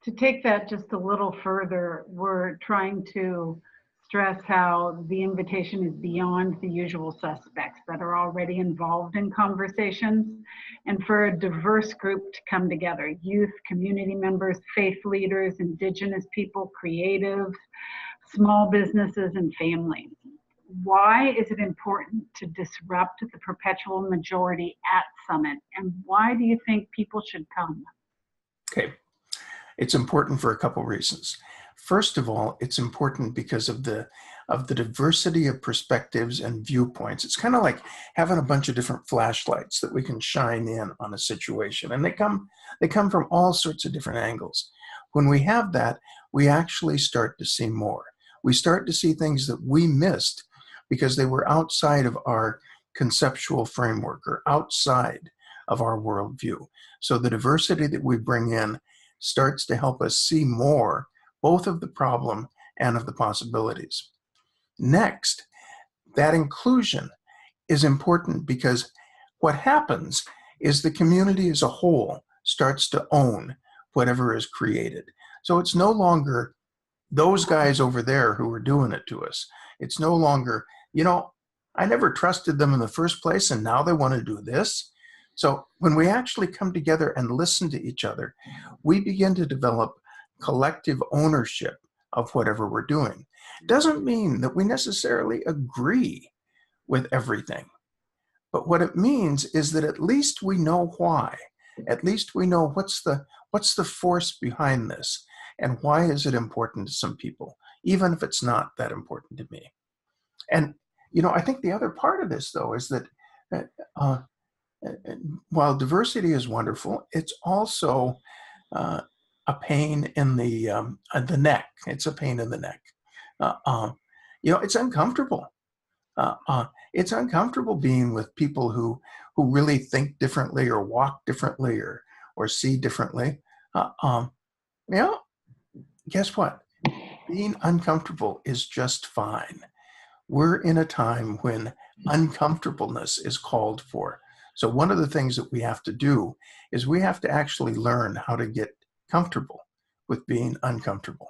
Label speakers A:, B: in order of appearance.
A: To take that just a little further, we're trying to stress how the invitation is beyond the usual suspects that are already involved in conversations, and for a diverse group to come together: youth, community members, faith leaders, indigenous people, creatives, small businesses, and families. Why is it important to disrupt the perpetual majority at Summit, and why do you think people should come?
B: Okay, it's important for a couple reasons. First of all, it's important because of the diversity of perspectives and viewpoints. It's kind of like having a bunch of different flashlights that we can shine in on a situation, and they come from all sorts of different angles. When we have that, we actually start to see more. We start to see things that we missed because they were outside of our conceptual framework or outside of our worldview. So the diversity that we bring in starts to help us see more, both of the problem and of the possibilities. Next, that inclusion is important because what happens is the community as a whole starts to own whatever is created. So it's no longer those guys over there who are doing it to us. It's no longer, I never trusted them in the first place, and now they want to do this. So when we actually come together and listen to each other, we begin to develop collective ownership of whatever we're doing. It doesn't mean that we necessarily agree with everything, but what it means is that at least we know why. At least we know what's the force behind this, and why is it important to some people, even if it's not that important to me. And I think the other part of this, though, is that while diversity is wonderful, it's also a pain in the neck. It's a pain in the neck. It's uncomfortable. It's uncomfortable being with people who really think differently or walk differently or see differently. Guess what? Being uncomfortable is just fine. We're in a time when uncomfortableness is called for. So one of the things that we have to do is we have to actually learn how to get comfortable with being uncomfortable.